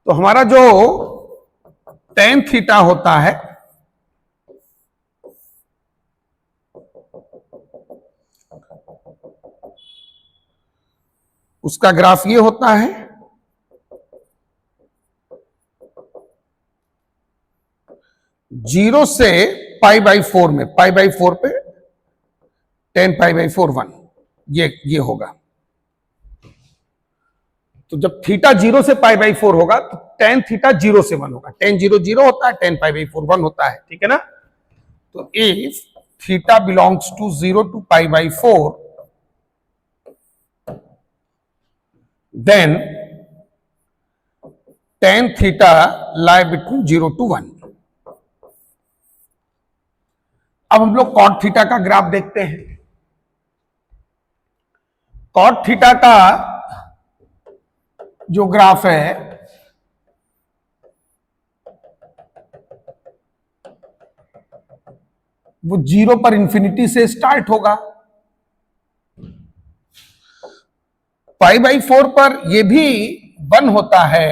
तो हमारा जो tan थीटा होता है उसका ग्राफ ये होता है, जीरो से π/4 में, π/4 पे tan π/4 1, ये होगा। तो जब थीटा 0 से π/4 होगा तो tan थीटा 0 से 1 होगा। tan 0 0 होता है, tan π/4 1 होता है, ठीक है ना। तो if theta belongs to 0 to π/4 then tan theta lie between 0 to 1। अब हम लोग cot थीटा का ग्राफ देखते हैं। cot थीटा का जो ग्राफ है वो 0 पर इंफिनिटी से स्टार्ट होगा, π/4 पर ये भी 1 होता है,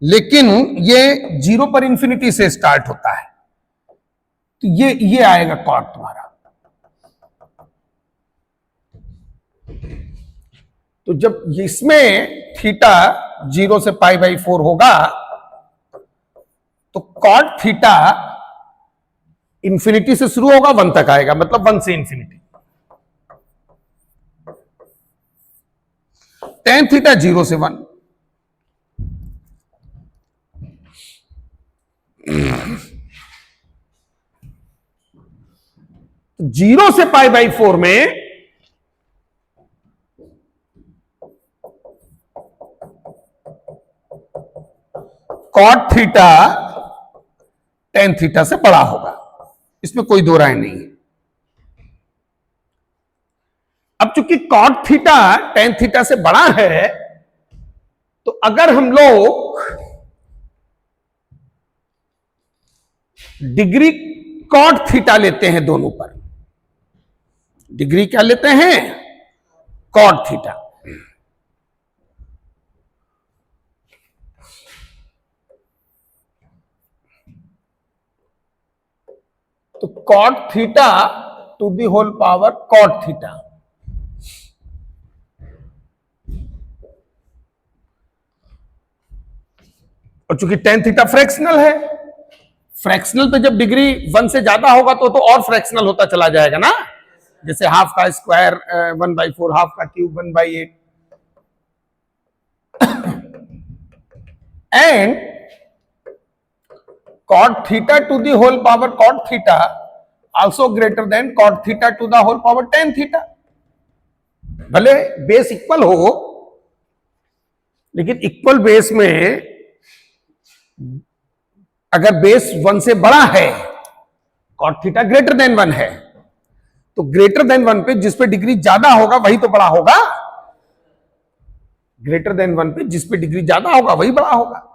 लेकिन ये 0 पर इंफिनिटी से स्टार्ट होता है। तो ये आएगा कॉट तुम्हारा। तो जब इसमें थीटा 0 से π/4 होगा तो कॉट थीटा इंफिनिटी से शुरू होगा, 1 तक आएगा, मतलब 1 से इंफिनिटी। tan थीटा 0 से 1, जीरो से π/4 में कॉट थीटा tan थीटा से बड़ा होगा, इसमें कोई दो राय नहीं है। अब चूंकि कॉट थीटा tan थीटा से बड़ा है तो अगर हम लोग डिग्री कॉट थीटा लेते हैं, दोनों पर डिग्री क्या लेते हैं, कॉट थीटा, तो cot theta to the whole power cot theta, और चूंकि tan थीटा फ्रैक्शनल है, फ्रैक्शनल पे जब डिग्री 1 से ज्यादा होगा तो और फ्रैक्शनल होता चला जाएगा ना, जैसे हाफ का स्क्वायर 1/4, हाफ का cube 1/8, and cot theta to the whole power cot theta also greater than cot theta to the whole power tan theta। भले बेस इक्वल हो, लेकिन इक्वल बेस में अगर बेस 1 से बड़ा है, cot theta ग्रेटर देन 1 है, तो ग्रेटर देन 1 पे जिस पे डिग्री ज्यादा होगा वही तो बड़ा होगा, ग्रेटर देन 1 पे जिस पे डिग्री ज्यादा होगा वही बड़ा होगा।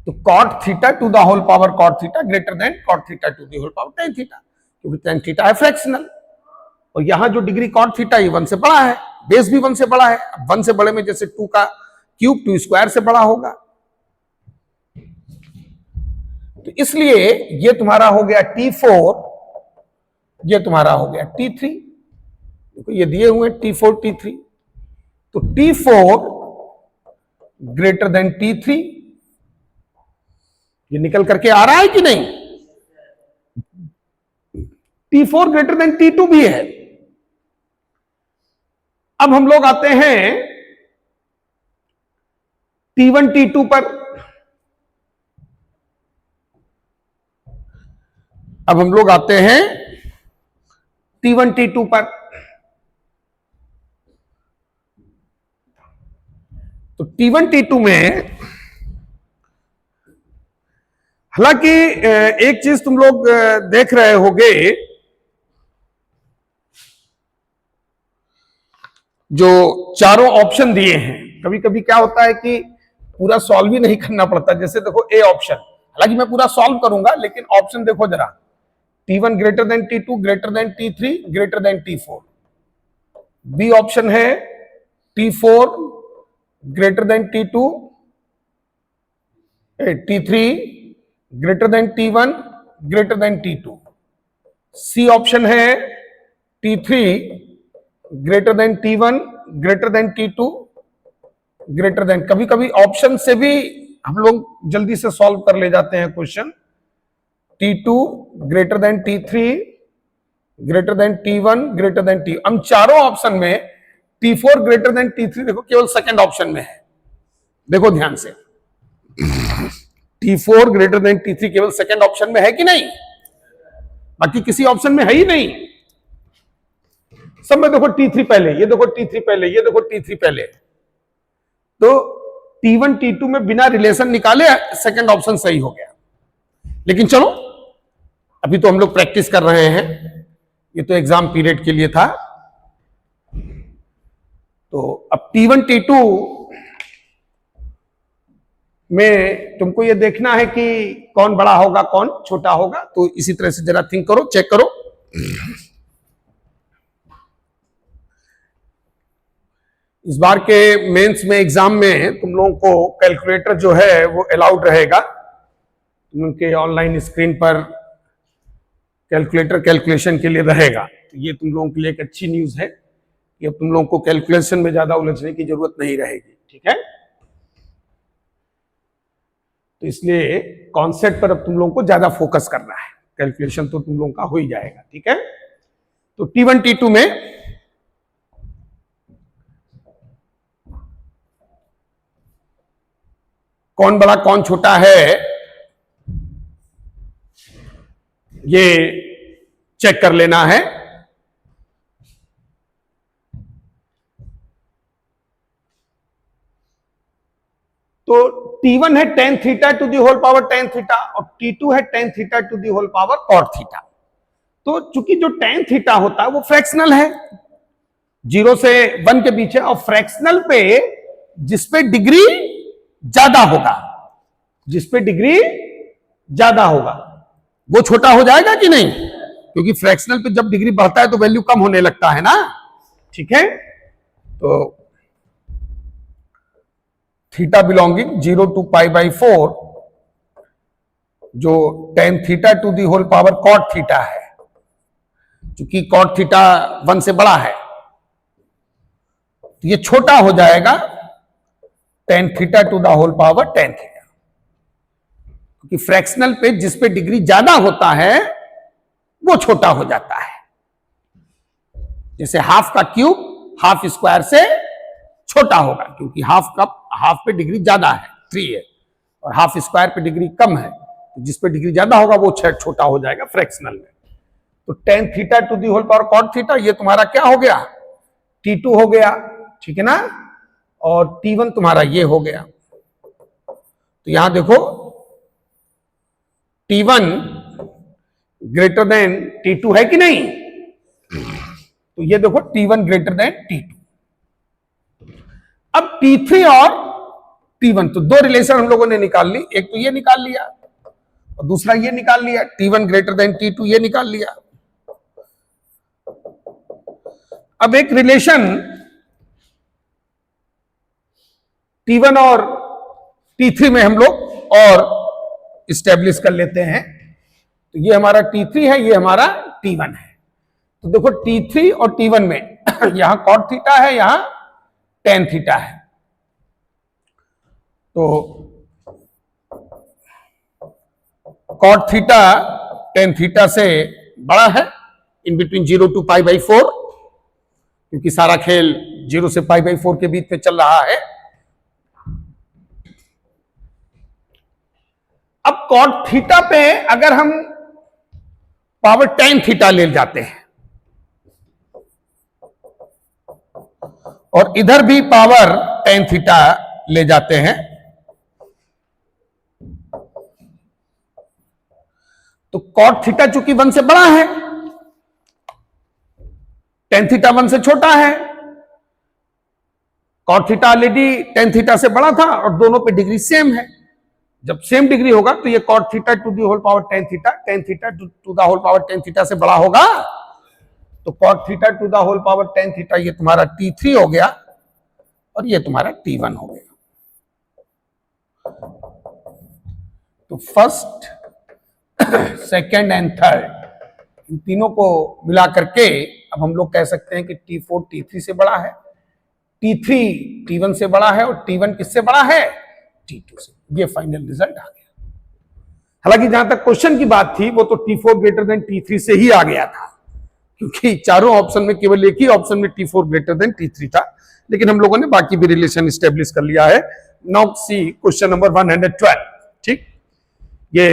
तो cot theta to the whole power cot theta greater than cot theta to the whole power tan theta, क्योंकि tan थीटा है फ्रैक्शनल, और यहां जो डिग्री cot थीटा ये 1 से बड़ा है, बेस भी 1 से बड़ा है। अब 1 से बड़े में जैसे 2 का क्यूब 2 स्क्वायर से बड़ा होगा, तो इसलिए ये तुम्हारा हो गया T4, ये तुम्हारा हो गया T3, देखो ये दिए हुए T4 T3, तो T4 ग्रेटर देन T3, ये निकल करके आ रहा है कि नहीं, T4 ग्रेटर देन T2 भी है। अब हम लोग आते हैं T1 T2 पर, अब हम लोग आते हैं T1 T2 पर, तो T1 T2 में हालांकि एक चीज तुम लोग देख रहे होगे, जो चारों ऑप्शन दिए हैं, कभी कभी क्या होता है कि पूरा सॉल्व ही नहीं करना पड़ता। जैसे देखो ए ऑप्शन, हालांकि मैं पूरा सॉल्व करूंगा, लेकिन ऑप्शन देखो जरा, T1 greater than T2 greater than T3 greater than T4। B option है T4 greater than T2, T3 greater than T1 greater than T2। C option है T3 greater than T1 greater than T2 greater than. कभी कभी option से भी हम लोग जल्दी से सॉल्व कर ले जाते हैं question. T2 greater than T3 greater than T1 greater then T। हम चारों ऑप्शन में T4 ग्रेटर देन T3 देखो केवल सेकंड ऑप्शन में है, देखो ध्यान से। T4 ग्रेटर देन T3 केवल सेकंड ऑप्शन में है कि नहीं, बाकी किसी ऑप्शन में है ही नहीं। सब में देखो T3 पहले, ये देखो T3 पहले, ये देखो T3 पहले। तो T1 T2 में बिना रिलेशन निकाले सेकंड ऑप्शन सही हो गया। लेकिन चलो अभी तो हम लोग प्रैक्टिस कर रहे हैं, ये तो एग्जाम पीरियड के लिए था। तो अब T1 T2 में तुमको ये देखना है कि कौन बड़ा होगा कौन छोटा होगा। तो इसी तरह से जरा थिंक करो, चेक करो। इस बार के मेंस में एग्जाम में तुम लोगों को कैलकुलेटर जो है वो अलाउड रहेगा। उनके ऑनलाइन स्क्रीन पर कैलकुलेटर कैलकुलेशन के लिए रहेगा। तो ये तुम लोगों के लिए एक अच्छी न्यूज है कि अब तुम लोगों को कैलकुलेशन में ज्यादा उलझने की जरूरत नहीं रहेगी, ठीक है। तो इसलिए कॉन्सेप्ट पर अब तुम लोगों को ज्यादा फोकस करना है, कैलकुलेशन तो तुम लोगों का हो ही जाएगा, ठीक है। तो T1 T2 में कौन बड़ा कौन छोटा है ये चेक कर लेना है। तो T1 है tan theta to the whole power tan theta और T2 है tan theta to the whole power cot theta. तो चूंकि जो tan थीटा होता है वो फ्रैक्शनल है, 0 से 1 के बीच है, और फ्रैक्शनल पे जिसपे डिग्री ज्यादा होगा, जिसपे डिग्री ज्यादा होगा वो छोटा हो जाएगा कि नहीं, क्योंकि फ्रैक्शनल पे जब डिग्री बढ़ता है तो वैल्यू कम होने लगता है ना, ठीक है। तो थीटा बिलोंगिंग 0 to π/4 जो tan theta to the whole power cot theta है, क्योंकि cot थीटा 1 से बड़ा है तो ये छोटा हो जाएगा tan theta to the whole power tan theta, क्योंकि फ्रैक्शनल पे जिस पे डिग्री ज्यादा होता है वो छोटा हो जाता है। जैसे हाफ का क्यूब हाफ स्क्वायर से छोटा होगा, क्योंकि हाफ पे डिग्री ज्यादा है 3 है और हाफ स्क्वायर पे डिग्री कम है, तो जिस पे डिग्री ज्यादा होगा वो छोटा हो जाएगा फ्रैक्शनल में। तो tan theta to the whole power cot theta ये तुम्हारा क्या हो गया, T2 हो गया, ठीक है ना, और T1 तुम्हारा ये हो गया। तो यहां देखो T1 ग्रेटर देन T2 है कि नहीं, तो ये देखो T1 ग्रेटर देन T2। अब T3 और T1 तो दो रिलेशन हम लोगों ने निकाल ली, एक तो ये निकाल लिया और दूसरा ये निकाल लिया, T1 ग्रेटर देन T2 ये निकाल लिया। अब एक रिलेशन T1 और T3 में हम लोग और इस्टेब्लिश कर लेते हैं। तो ये हमारा T3 है, ये हमारा T1 है। तो देखो T3 और T1 में यहां cot थीटा है, यहां tan थीटा है। तो cot थीटा tan थीटा से बड़ा है, इन बिटवीन 0 to π/4, क्योंकि सारा खेल 0 से π/4 के बीच में चल रहा है। अब cot थीटा पे अगर हम पावर tan थीटा ले जाते हैं और इधर भी पावर tan थीटा ले जाते हैं, तो cot थीटा चूंकि 1 से बड़ा है, tan थीटा 1 से छोटा है। cot theta already tan theta से बड़ा था और दोनों पे डिग्री सेम है। जब सेम डिग्री होगा तो ये cot theta to the whole power tan theta to the whole power tan theta से बड़ा होगा। तो cot theta to the whole power tan theta ये तुम्हारा T3 हो गया, और ये तुम्हारा T1 हो गया। तो फर्स्ट, सेकेंड एंड थर्ड, इन तीनों को मिला करके अब हम लोग कह सकते हैं कि T4 T3 से बड़ा है, T3 T1 से बड़ा है, और T1 किससे बड़ा है? T2 से। ये फाइनल रिजल्ट आ गया। हालांकि जहां तक क्वेश्चन की बात थी वो तो T4 ग्रेटर देन T3 से ही आ गया था, क्योंकि चारों ऑप्शन में केवल एक ही ऑप्शन में T4 ग्रेटर देन T3 था, लेकिन हम लोगों ने बाकी भी रिलेशन स्टेब्लिश कर लिया है। Now see question number 112। ठीक, ये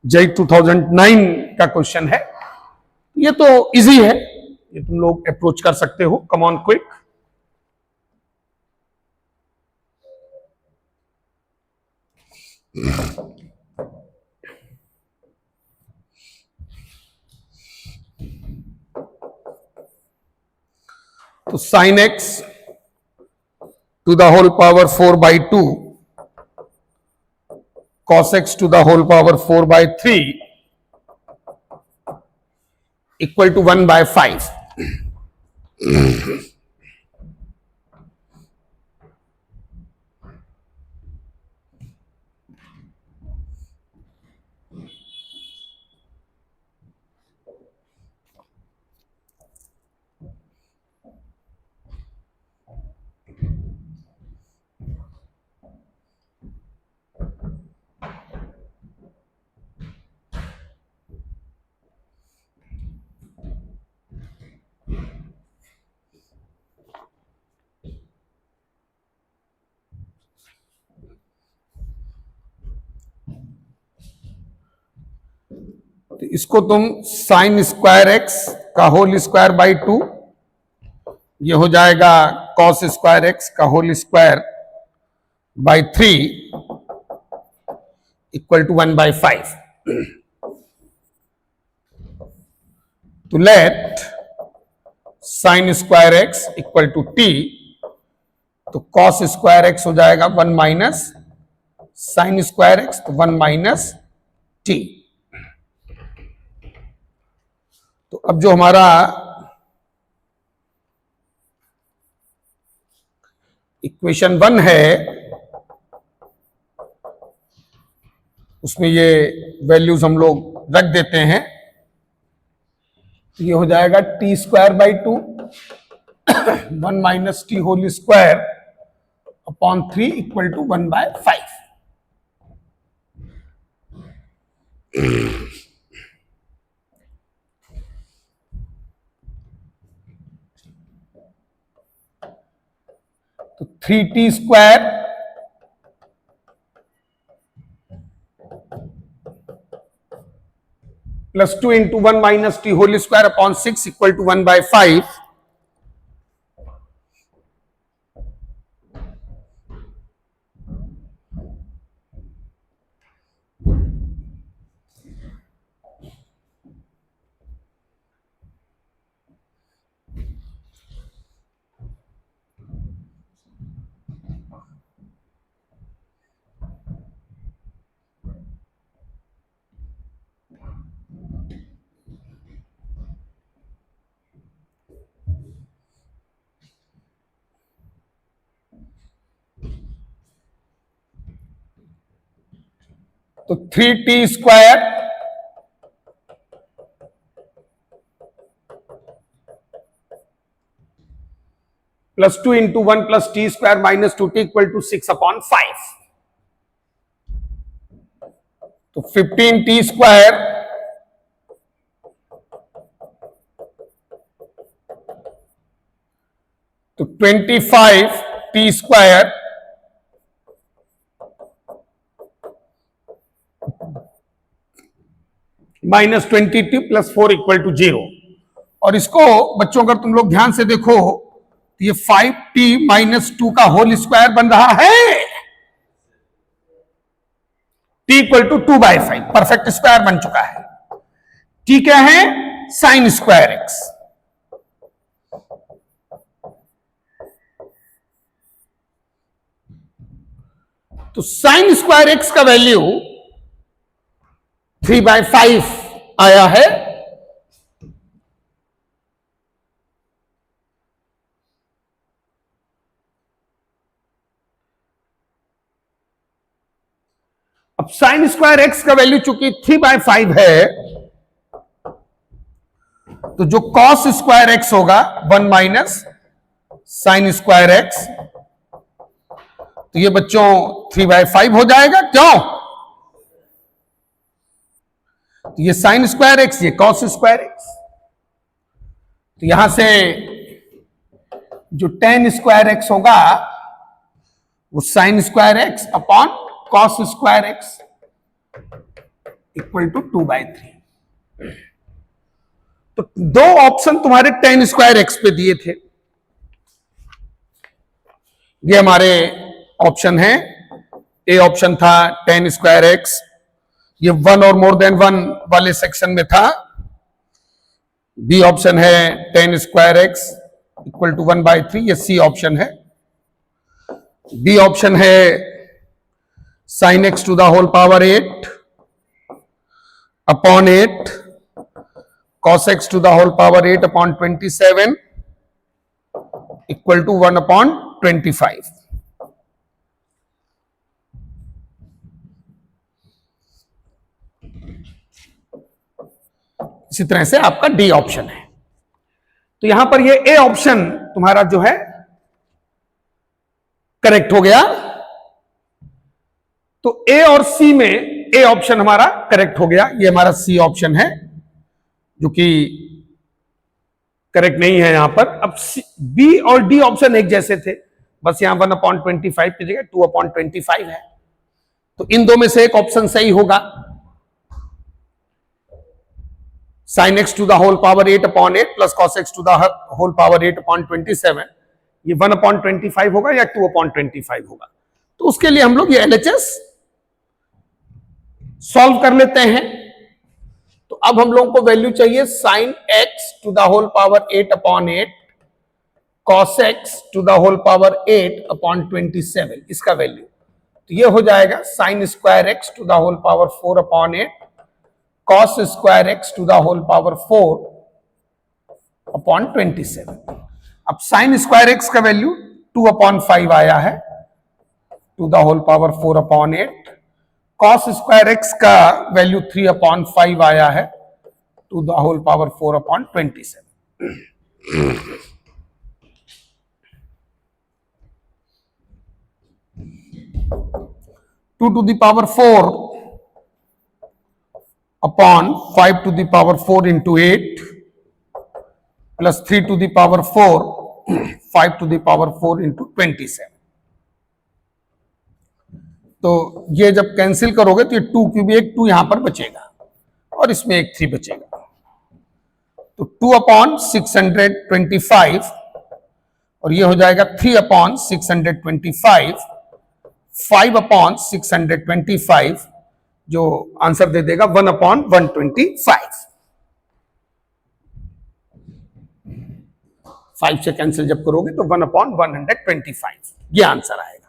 JEE 2009 का क्वेश्चन है। ये तो इजी है, ये तुम लोग अप्रोच कर सकते हो। Come on quick. तो sin x to the whole power 4/2 cos x to the whole power 4/3 equal to 1/5। तो इसको तुम साइन स्क्वायर एक्स का होल स्क्वायर बाई 2, ये हो जाएगा कॉस स्क्वायर एक्स का whole square by 3 equal to 1/5। तो let sine square x equal to t, तो कॉस स्क्वायर एक्स हो जाएगा 1 माइनस साइन स्क्वायर एक्स, तो 1 माइनस टी। तो अब जो हमारा इक्वेशन 1 है उसमें ये वैल्यूज हम लोग रख देते हैं। तो ये हो जाएगा t square by 2 1 minus t whole square upon 3 equal to 1/5। तो 3t square plus 2 into 1 minus t whole square upon 6 equal to 1/5। तो 3t square plus 2 into 1 plus t square minus 2t equal to 6/5। तो 15t square तो 25t square minus 20t plus 4 equal to 0। और इसको बच्चों अगर तुम लोग ध्यान से देखो तो ये 5t माइनस 2 का होल स्क्वायर बन रहा है, t equal to 2/5 perfect square बन चुका है। t क्या है? Sine square x. तो साइन स्क्वायर एक्स का वैल्यू 3/5 आया है। अब साइन स्क्वायर एक्स का वैल्यू चूंकि 3/5 है, तो जो कॉस स्क्वायर एक्स होगा 1 माइनस साइन स्क्वायर एक्स, तो ये बच्चों 3/5 हो जाएगा। क्यों? तो ये साइन स्क्वायर एक्स, ये कॉस स्क्वायर एक्स, तो यहां से जो टेन स्क्वायर एक्स होगा वो sine square x upon cos square x equal to 2/3। तो दो ऑप्शन तुम्हारे टेन स्क्वायर एक्स पे दिए थे, ये हमारे ऑप्शन है। ए ऑप्शन था टेन स्क्वायर एक्स, ये 1 और मोर देन 1 वाले सेक्शन में था। बी ऑप्शन है tan square x equal to 1/3, ये सी ऑप्शन है। डी ऑप्शन है sine x to the whole power 8 upon 8 cos x to the whole power 8 upon 27 equal to 1/25। इसी तरह से आपका डी ऑप्शन है। तो यहां पर ये ए ऑप्शन तुम्हारा जो है करेक्ट हो गया। तो ए और सी में ए ऑप्शन हमारा करेक्ट हो गया, ये हमारा सी ऑप्शन है जो कि करेक्ट नहीं है यहां पर। अब बी और डी ऑप्शन एक जैसे थे, बस यहां 1/25 की जगह 2/25 है, तो इन दो में से एक ऑप्शन सही होगा। Sine x to the whole power 8 upon 8 plus cos x to the whole power 8 upon 27, ये 1/25 होगा या 2/25 होगा। तो उसके लिए हम लोग ये एलएचएस सॉल्व कर लेते हैं। तो अब हम लोगों को वैल्यू चाहिए sine x to the whole power 8 upon 8 cos x to the whole power 8 upon 27, इसका वैल्यू। तो ये हो जाएगा sine square x to the whole power 4 upon 8 cos square x to the whole power 4 upon 27। अब sine square x का value 2/5 आया है to the whole power 4 upon 8, cos square x का वैल्यू 3/5 आया है to the whole power 4 upon 27। 2 to the power 4 upon 5 to the power 4 into 8 plus 3 to the power 4 5 to the power 4 into 27। तो ये जब cancel करोगे तो ये 2 cube, एक 2 यहां पर बचेगा और इसमें एक 3 बचेगा। तो 2/625 और ये हो जाएगा 3/625, 5/625 जो आंसर दे देगा 1/125। 5 से कैंसिल जब करोगे तो 1/125 ये आंसर आएगा।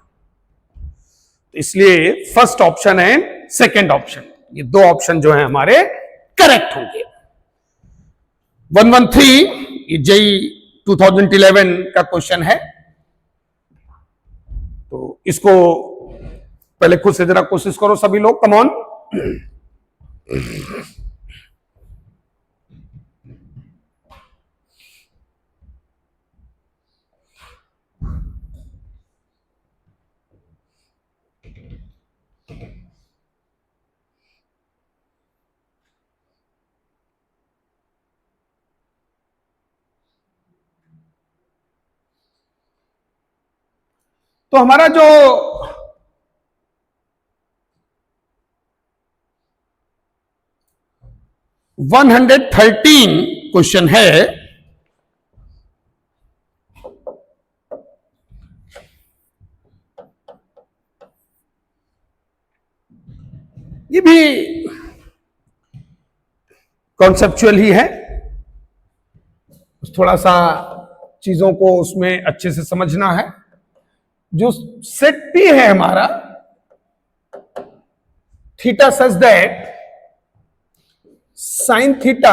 तो इसलिए first option and second option, ये दो ऑप्शन जो है हमारे करेक्ट होंगे। 113 ये जेई 2011 का क्वेश्चन है, तो इसको पहले खुद से जरा कोशिश करो सभी लोग, कम ऑन। तो हमारा जो $113 क्वेश्चन है, ये भी कॉन्सेप्चुअल ही है, थोड़ा सा चीजों को उसमें अच्छे से समझना है। जो सेट पी है हमारा theta such that sine theta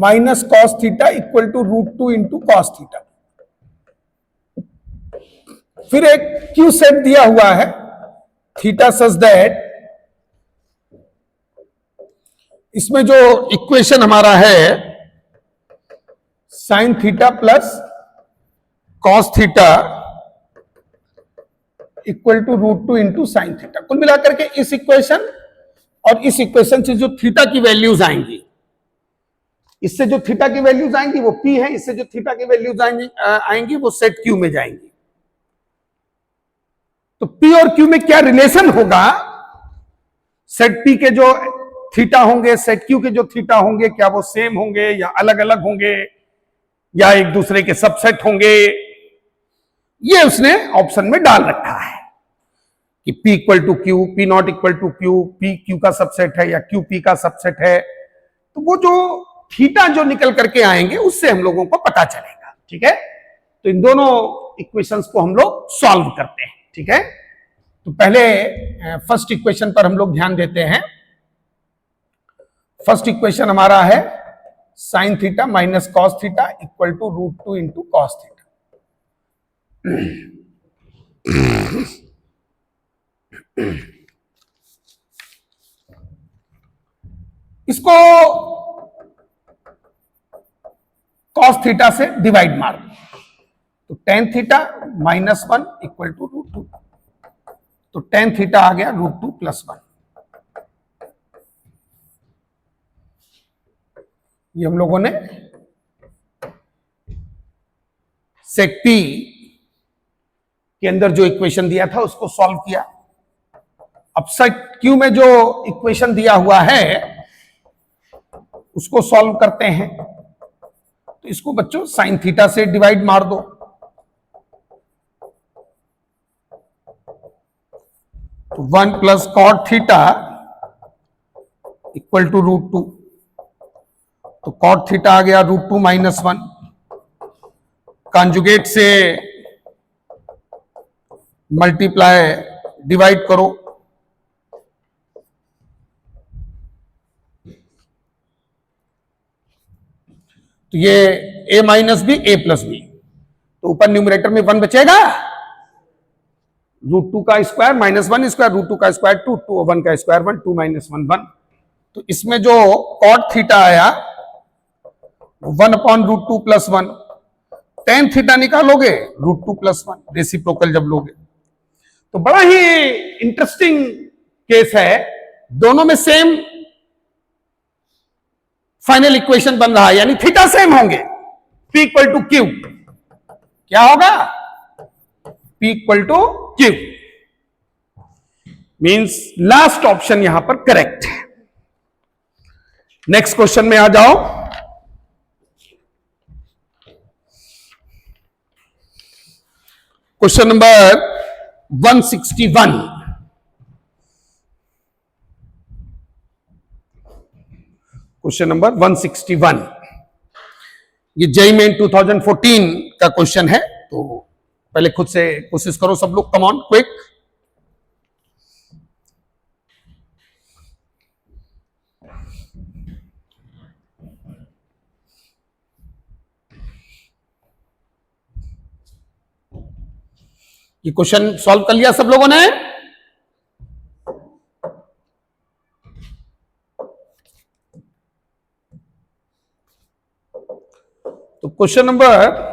minus cos theta equal to √2 into cos theta. फिर एक क्यू सेट दिया हुआ है थीटा सच दैट, इसमें जो इक्वेशन हमारा है sine theta plus cos theta equal to √2 into sine theta. कुल मिलाकर के इस इक्वेशन और इस इक्वेशन से जो थीटा की वैल्यूज आएंगी, इससे जो थीटा की वैल्यूज आएंगी वो P है, इससे जो थीटा की वैल्यूज आएंगी वो सेट Q में जाएंगी। तो P और Q में क्या रिलेशन होगा, सेट P के जो थीटा होंगे सेट Q के जो थीटा होंगे, क्या वो सेम होंगे या अलग अलग होंगे या एक दूसरे के सबसेट होंगे, ये उसने ऑप्शन में डाल रखा है कि P equal to Q, P not equal to Q, P Q का सबसेट है या Q P का सबसेट है। तो वो जो थीटा जो निकल करके आएंगे उससे हम लोगों को पता चलेगा। ठीक है, तो इन दोनों इक्वेशंस को हम लोग सॉल्व करते हैं। ठीक है, तो पहले फर्स्ट इक्वेशन पर हम लोग ध्यान देते हैं। फर्स्ट इक्वेशन हमारा है sine theta minus cos theta equal to √2 into cos theta. इसको कॉस थीटा से डिवाइड मार दो, तो टेन थीटा -1 इक्वल टू √2, तो टेन थीटा आ गया √2 + 1। ये हम लोगों ने सेट P के अंदर जो इक्वेशन दिया था उसको सॉल्व किया। अब सेट Q में जो इक्वेशन दिया हुआ है उसको सॉल्व करते हैं। तो इसको बच्चों साइन थीटा से डिवाइड मार दो, तो 1 + cot थीटा इक्वल टू √2, तो cot थीटा आ गया √2 - 1। कॉन्जुगेट से मल्टीप्लाई डिवाइड करो, तो ये a - b a + b, तो ऊपर न्यूमरेटर में 1 बचेगा, √2 का स्क्वायर -1 स्क्वायर, √2 का स्क्वायर 2, 1 का स्क्वायर 1, 2 - 1 1। तो इसमें जो cot थीटा आया 1/√2 + 1, tan थीटा निकालोगे √2 + 1, रेसिप्रोकल जब लोगे। तो बड़ा ही इंटरेस्टिंग केस है, दोनों में सेम फाइनल इक्वेशन बन रहा है, यानी थीटा सेम होंगे। P इक्वल टू Q क्या होगा, P equal to Q, means last option यहां पर करेक्ट है। नेक्स्ट क्वेश्चन में आ जाओ। Question number 161। क्वेश्चन नंबर 161, ये जेईई मेन 2014 का क्वेश्चन है। तो पहले खुद से कोशिश करो सब लोग, कम ऑन क्विक। ये क्वेश्चन सॉल्व कर लिया सब लोगों ने? तो क्वेश्चन नंबर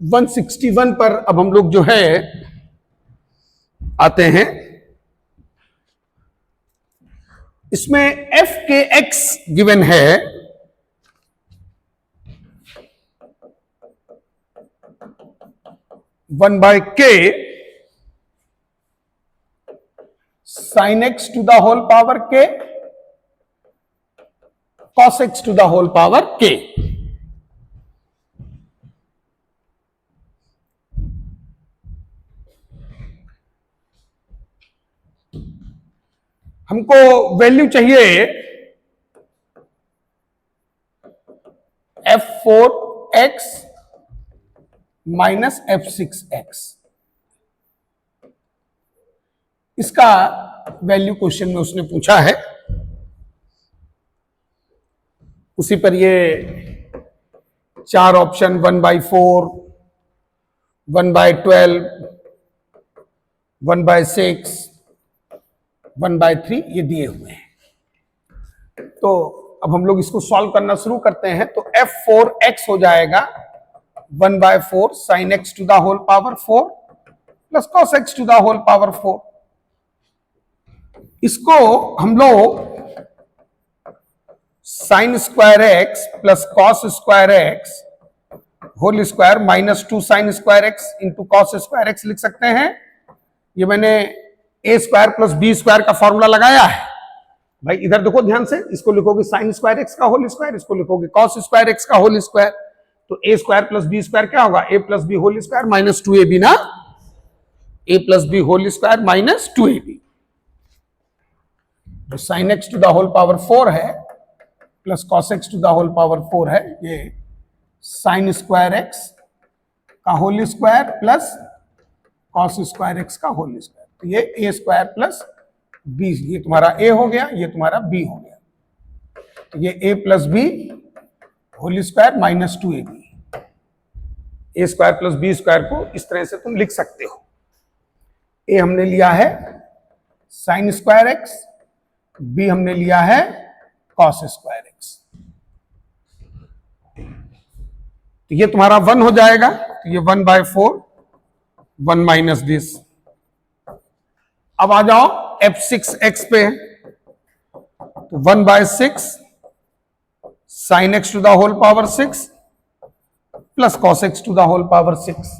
161 पर अब हम लोग जो है आते हैं। इसमें f के x गिवन है 1/k sin x to the whole power k cos x to the whole power k। हमको वैल्यू चाहिए f4x - f6x। इसका वैल्यू क्वेश्चन में उसने पूछा है, उसी पर ये 4 ऑप्शन 1/4, 1/12, 1/6, 1/3 ये दिए हुए हैं। तो अब हम लोग इसको सॉल्व करना शुरू करते हैं। तो f4x हो जाएगा 1/4 sin x to the whole power 4 plus cos x to the whole power 4। इसको हम लोग sin square x plus cos square x whole square minus 2 sin square x into cos square x लिख सकते हैं। ये मैंने a square plus b square का formula लगाया है। भाई इधर देखो ध्यान से, इसको लिखोगे sin स्क्वायर x का होल स्क्वायर, इसको लिखोगे cos स्क्वायर x का होल स्क्वायर। तो a square plus b square क्या होगा, a plus b whole square minus 2ab ना, a plus b whole square minus 2ab। जो sin x to the whole power 4 है plus cos x to the whole power 4 है, ये sin square x का whole square plus cos square x का whole square. तो ये a square plus b, ये तुम्हारा a हो गया, ये तुम्हारा b हो गया। तो ये a plus b whole square minus 2ab। a square plus b square को इस तरह से तुम लिख सकते हो। a हमने लिया है sin स्क्वायर x, b हमने लिया है cos स्क्वायर x। तो ये तुम्हारा 1 हो जाएगा। तो ये 1/4 1 माइनस दिस। अब आ जाओ f6x पे। तो 1/6 sin x to the whole power 6 plus cos x to the whole power 6।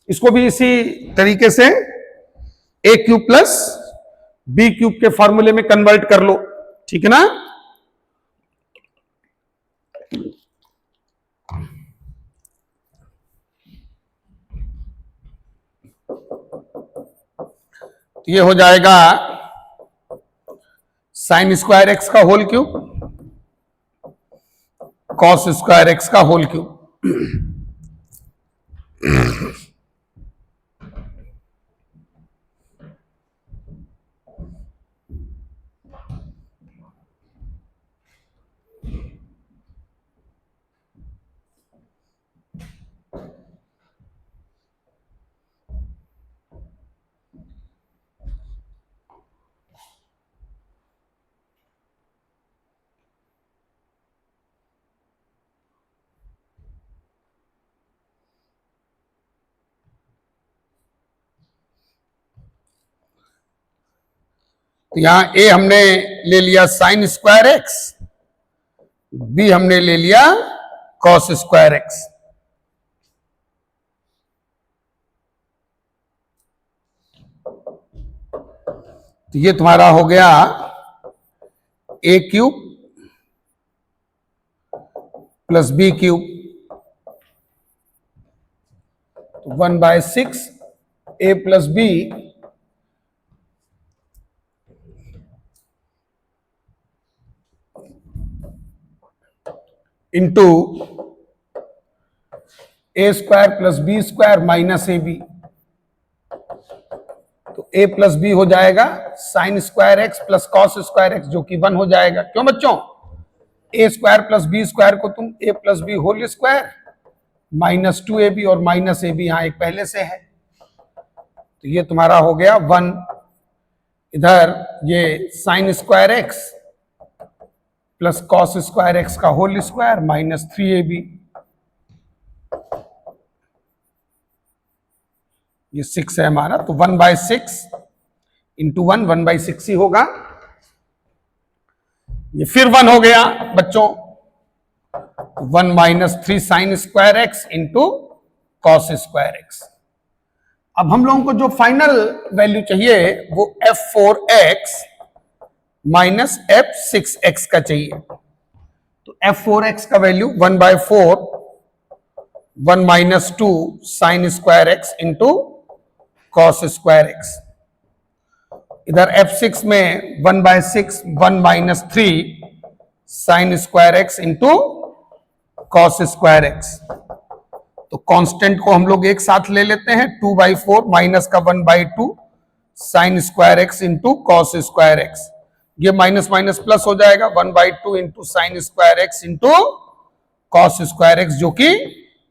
इसको भी इसी तरीके से a cube plus b cube के फॉर्मूले में कन्वर्ट कर लो, ठीक है ना। तो ये हो जाएगा साइन स्क्वायर एक्स का whole cube cos square x का होल क्यूब। तो यहां ए हमने ले लिया साइन स्क्वायर एक्स, बी हमने ले लिया कॉस स्क्वायर एक्स। तो ये तुम्हारा हो गया a cube plus b cube. तो 1/6 a plus b into a square plus b square minus a b. तो ए प्लस बी हो जाएगा sine square x plus cos square x, जो कि 1 हो जाएगा। क्यों बच्चों, a square plus b square को तुम a plus b whole square minus 2ab, और माइनस ए बी यहां एक पहले से है। तो ये तुम्हारा हो गया 1। इधर ये sine square x plus cos square x का होल स्क्वायर माइनस 3ab। ये 6 है हमारा। तो 1/6 इंटू 1/6 ही होगा। ये फिर 1 हो गया बच्चों। 1 minus 3 sign square x into cos square x. अब हम लोगों को जो फाइनल वैल्यू चाहिए वो f4x माइनस f6x का चाहिए। तो f4x का value 1/4 1 minus 2 sign square x into cos square x. इधर f6 में 1/6 1 minus 3 sign square x into cos square x. तो कांस्टेंट को हम लोग एक साथ ले लेते हैं। 2/4 माइनस का 1/2 sign square x into cos square x. ये माइनस माइनस प्लस हो जाएगा 1/2 into sine square x into cos square x, जो कि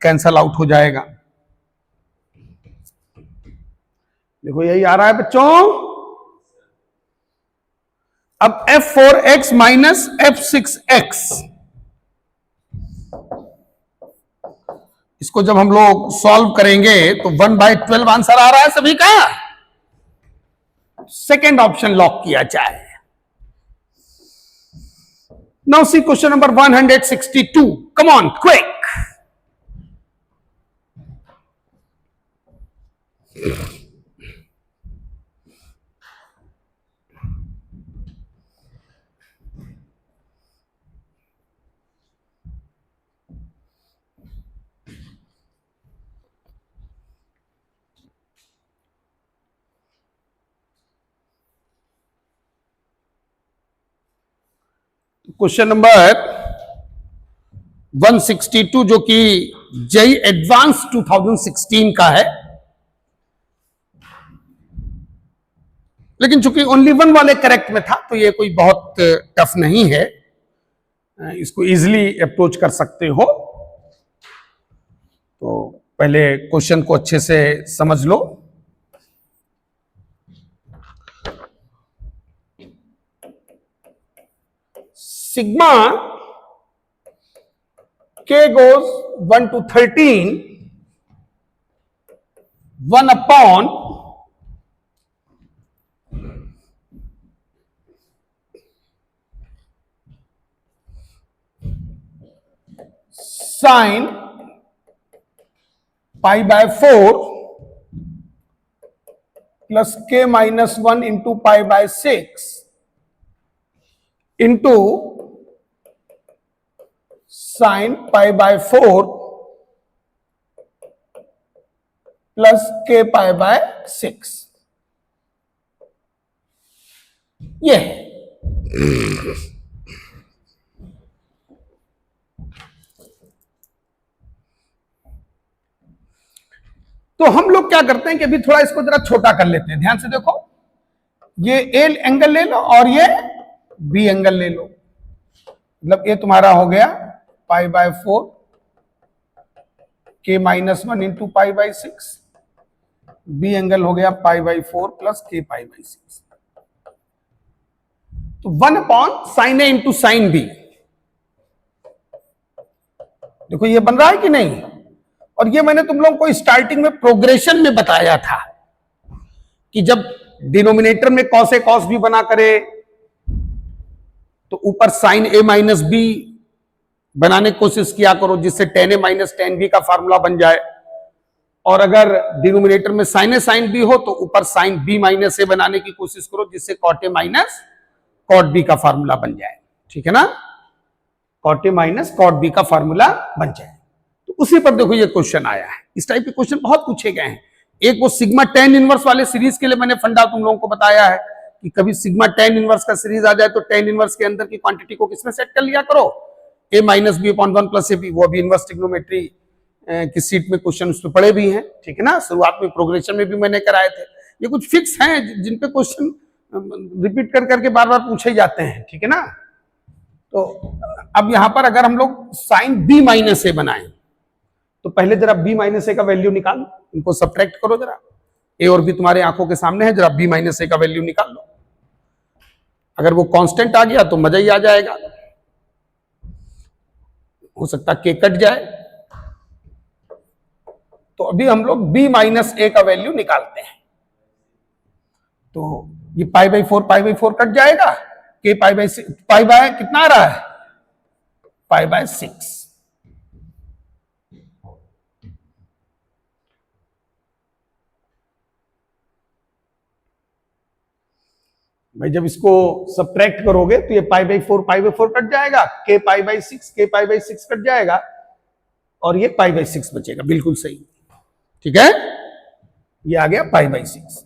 कैंसल आउट हो जाएगा। देखो यही आ रहा है बच्चों। अब f4x माइनस f6x, इसको जब हम लोग सॉल्व करेंगे तो 1/12 आंसर आ रहा है सभी का। सेकेंड ऑप्शन लॉक किया जाए। Now see question number 162। Come on quick. Question number 162 जो कि जेई एडवांस 2016 का है, लेकिन चूंकि ओनली वन वाले करेक्ट में था तो ये कोई बहुत टफ नहीं है, इसको इजीली अप्रोच कर सकते हो। तो पहले क्वेश्चन को अच्छे से समझ लो। Sigma k goes 1 to 13, 1 upon sin pi by 4 plus k minus 1 into pi by 6 into sin pi by 4 plus k pi by 6, ये है। तो हम लोग क्या करते हैं कि अभी थोड़ा इसको जरा छोटा कर लेते हैं। ध्यान से देखो, ये ए एंगल ले लो और ये बी एंगल ले लो। मतलब ये तुम्हारा हो गया पाई बाय 4 के minus 1 into pi by 6, B angle हो गया पाई बाई 4 प्लस के पाई बाई 6। तो 1 upon sine A into sine B, देखो ये बन रहा है कि नहीं। और ये मैंने तुम लोगों को स्टार्टिंग में प्रोग्रेशन में बताया था कि जब डिनोमिनेटर में कॉस ए कॉस बी बना करे तो ऊपर साइन ए माइनस बी बनाने की कोशिश किया करो, जिससे टेन ए माइनस टेन बी का फार्मूला बन जाए। और अगर डिनोमिनेटर में साइन ए साइन बी हो तो ऊपर साइन बी माइनस ए बनाने की कोशिश करो, जिससे cot A minus cot B का फार्मूला बन जाए। ठीक है ना, cot A minus cot B का फार्मूला बन जाए। तो उसी पर देखो ये क्वेश्चन आया है। इस टाइप के क्वेश्चन बहुत पूछे गए हैं। एक वो सिग्मा टेन इनवर्स वाले सीरीज के लिए मैंने फंडा तुम लोगों को बताया है कि कभी सिग्मा टेन इनवर्स का सीरीज आ जाए तो टेन इनवर्स के अंदर की क्वांटिटी को किसमें सेट कर लिया करो, a minus b upon 1 plus a b. वो अभी इनवर्स ट्रिग्नोमेट्री की सीट में क्वेश्चन उस पर पड़े भी हैं। ठीक है ना, शुरुआत में प्रोग्रेशन में भी मैंने कराए थे। ये कुछ फिक्स हैं जिन पे क्वेश्चन रिपीट कर करके बार बार पूछे जाते हैं। ठीक है ना, तो अब यहां पर अगर हम लोग साइन बी माइनस ए बनाएं तो पहले जरा बी माइनस ए का वैल्यू निकाल, इनको सब्ट्रैक्ट करो जरा। ए और बी तुम्हारे आंखों के सामने है, जरा बी माइनस ए का वैल्यू निकाल लो। अगर वो कांस्टेंट आ गया तो मजा ही आ जाएगा, हो सकता है के कट जाए। तो अभी हम लोग बी माइनस ए का वैल्यू निकालते हैं। तो ये पाई बाई 4 कट जाएगा, के पाई बाई 6, पाई बाय कितना आ रहा है, पाई बाय 6। भाई जब इसको सब्ट्रैक्ट करोगे तो ये पाई बाई 4 कट जाएगा, के पाई बाई 6 कट जाएगा और ये पाई बाई 6 बचेगा। बिल्कुल सही, ठीक है, ये आ गया पाई बाई 6।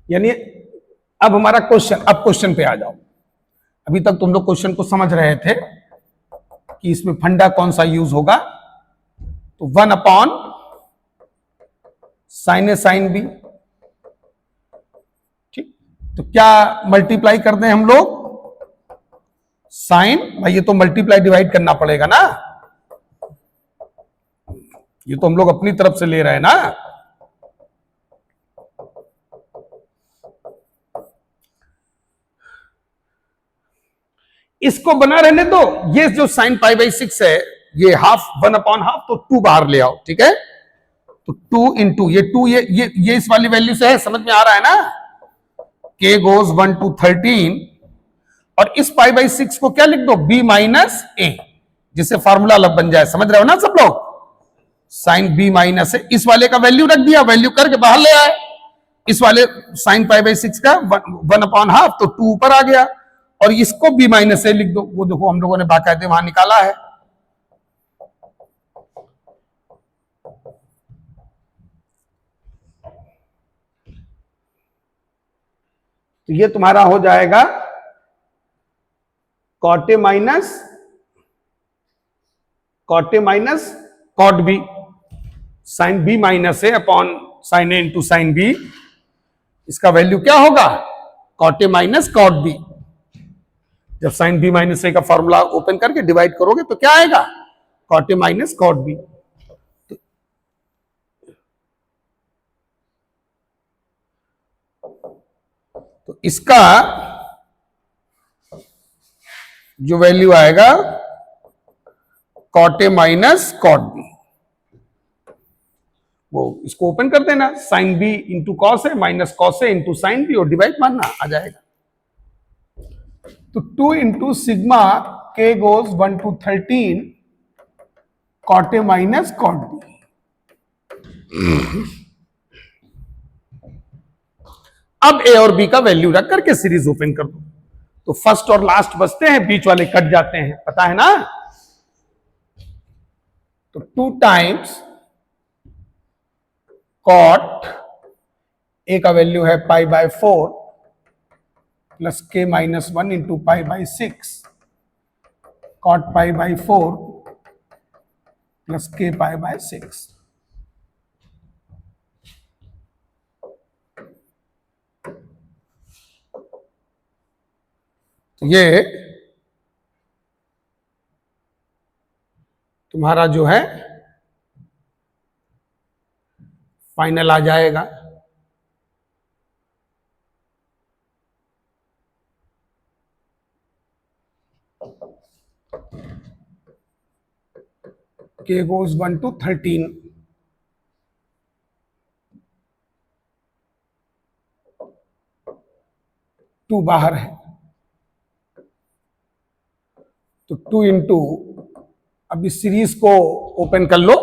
यानी अब हमारा क्वेश्चन, अब क्वेश्चन पे आ जाओ। अभी तक तुम लोग क्वेश्चन को समझ रहे थे कि इसमें फंडा कौन सा यूज होगा। तो 1 अपॉन साइन ए साइन बी, ठीक। तो क्या मल्टीप्लाई कर दें हम लोग, साइन, भाई ये तो मल्टीप्लाई डिवाइड करना पड़ेगा ना, ये तो हम लोग अपनी तरफ से ले रहे हैं ना। इसको बना रहने दो, ये जो साइन पाई बाई 6 है ये हाफ 1/2, तो 2 बाहर ले आओ, ठीक है। तो 2 इंटू ये 2, ये इस वाली वैल्यू से है, समझ में आ रहा है ना। k गोज 1 to 13, और इस पाई बाई 6 को क्या लिख दो, b माइनस ए, जिससे फॉर्मूला अलग बन जाए, समझ रहे हो ना सब लोग। साइन b माइनस ए, इस वाले का वैल्यू रख दिया, वैल्यू करके बाहर ले आए, इस वाले साइन पाई बाई 6 का 1/2, तो 2 ऊपर आ गया, और इसको b माइनस ए लिख दो, वो देखो हम लोगों ने बाकायदे वहां निकाला है। तो ये तुम्हारा हो जाएगा cot A minus cot B, sine B minus A upon sine A into sine B, इसका वैल्यू क्या होगा, cot A minus cot B. जब साइन बी माइनस ए का फॉर्मूला ओपन करके डिवाइड करोगे तो क्या आएगा, cot A minus cot B. तो इसका जो वैल्यू आएगा cot A minus cot B, वो इसको ओपन कर देना, sine B into cos A minus cos A into sine B, और डिवाइड मारना, आ जाएगा। तो 2 इंटू sigma k goes 1 to 13 cot A minus cot B. अब a और b का वैल्यू रख करके सीरीज ओपन कर दो, तो फर्स्ट और लास्ट बचते हैं, बीच वाले कट जाते हैं, पता है ना। तो 2 टाइम्स कॉट a का वैल्यू है pi by 4 plus k minus 1 into pi by 6, cot pi by 4 plus k pi by 6। तो ये तुम्हारा जो है फाइनल आ जाएगा। k goes 1 to 13, टू बाहर है, तो 2 इंटू, अब इस सीरीज को ओपन कर लो,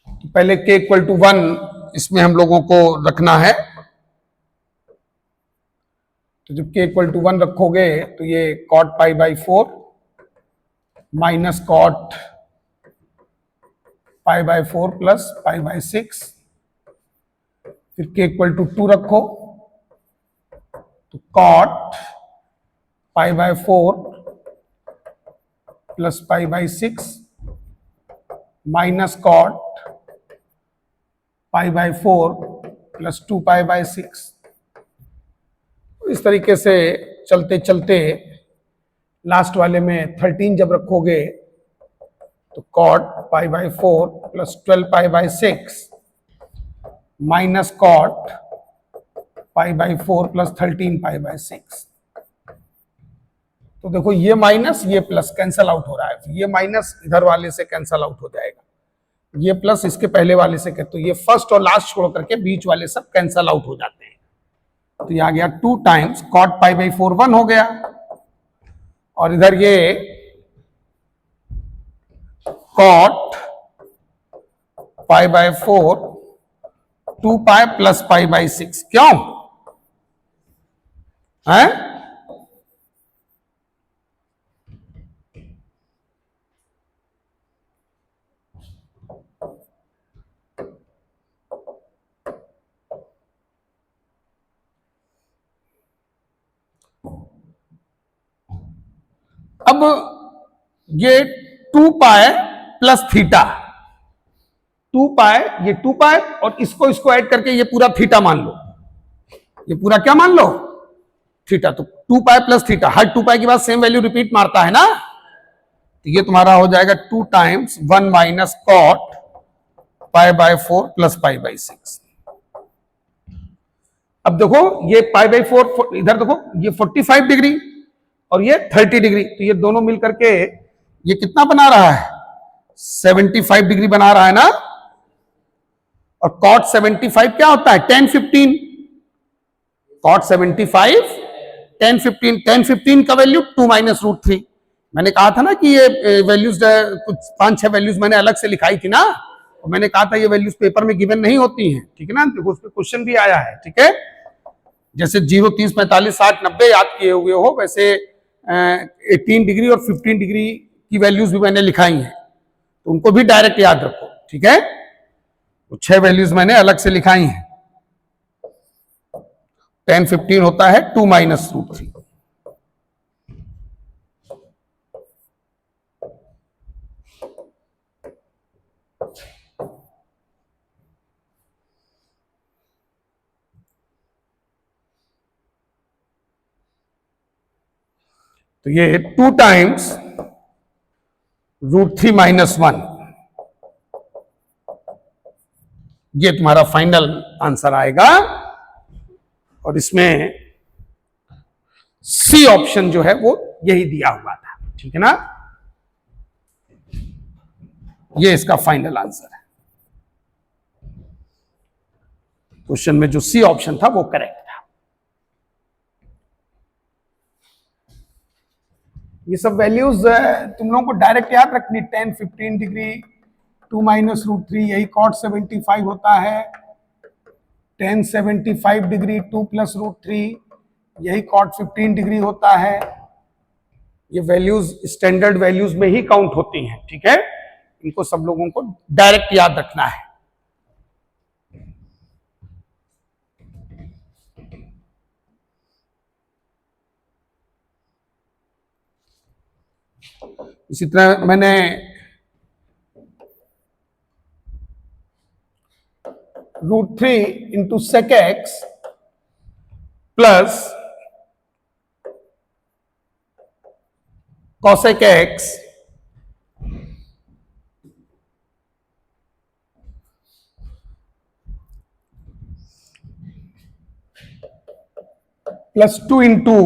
तो पहले k इक्वल टू 1 इसमें हम लोगों को रखना है। तो जब k इक्वल टू 1 रखोगे तो ये cot pi by 4 minus cot pi by 4 plus pi by 6, फिर k इक्वल टू 2 रखो, तो cot pi by 4 plus pi by 6 minus cot pi by 4 plus 2 pi by 6। इस तरीके से चलते चलते लास्ट वाले में 13 जब रखोगे तो cot pi by 4 plus 12 pi by 6 minus cot pi by 4 plus 13 pi by 6। तो देखो ये माइनस ये प्लस कैंसल आउट हो रहा है, ये माइनस इधर वाले से कैंसल आउट हो जाएगा, ये प्लस इसके पहले वाले से, तो ये फर्स्ट और लास्ट छोड़ करके बीच वाले सब कैंसल आउट हो जाते हैं। तो ये आ गया 2 टाइम्स कॉट पाई बाई 4 1 हो गया, और इधर ये cot pi by 4 2 pi plus pi by 6, क्यों है? अब ये 2 पाई प्लस थीटा, 2 पाई, ये 2 पाई और इसको ऐड करके ये पूरा थीटा मान लो, ये पूरा क्या मान लो, थीटा, तो 2 पाई प्लस थीटा, हर 2 पाई के बाद सेम वैल्यू रिपीट मारता है ना, तो ये तुम्हारा हो जाएगा 2 times 1 minus cot pi by 4 plus pi by 6। अब देखो ये पाई बाय 4, इधर देखो ये 45 डिग्री और ये 30 डिग्री, तो ये दोनों मिलकर के ये कितना बना रहा है, 75 डिग्री बना रहा है ना। और कॉट 75 क्या होता है, 10 15, कॉट 75 10 15, 10 15 का वैल्यू 2 माइनस रूट 3। मैंने कहा था ना कि ये वैल्यूज कुछ 5-6 वैल्यूज मैंने अलग से लिखाई थी ना, और मैंने कहा था ये वैल्यूज पेपर में गिवन नहीं होती हैं, ठीक है ना, देखो उस पर क्वेश्चन भी आया है, ठीक है। जैसे 0 30 45 60 90 याद किए हुए हो, वैसे 18 डिग्री और 15 डिग्री की वैल्यूज भी मैंने लिखाई हैं, तो उनको भी डायरेक्ट याद रखो, ठीक है। तो 6 वैल्यूज मैंने अलग से लिखाई हैं। 10 15 होता है 2 माइनस रूट 3। तो ये 2 टाइम्स रूट 3 माइनस 1, ये तुम्हारा फाइनल आंसर आएगा। और इसमें सी ऑप्शन जो है वो यही दिया हुआ था, ठीक है ना, ये इसका फाइनल आंसर है। क्वेश्चन में जो सी ऑप्शन था वो करेक्ट था। ये सब वैल्यूज तुम लोगों को डायरेक्ट याद रखनी, 10 15 डिग्री 2 माइनस रूट 3, यही कॉट 75 होता है। 10 75 डिग्री 2 प्लस रूट 3, यही कॉट 15 डिग्री होता है। ये वैल्यूज स्टैंडर्ड वैल्यूज में ही काउंट होती हैं, ठीक है, इनको सब लोगों को डायरेक्ट याद रखना है। इसी तरह मैंने √3 into sec x plus cosec x plus 2 into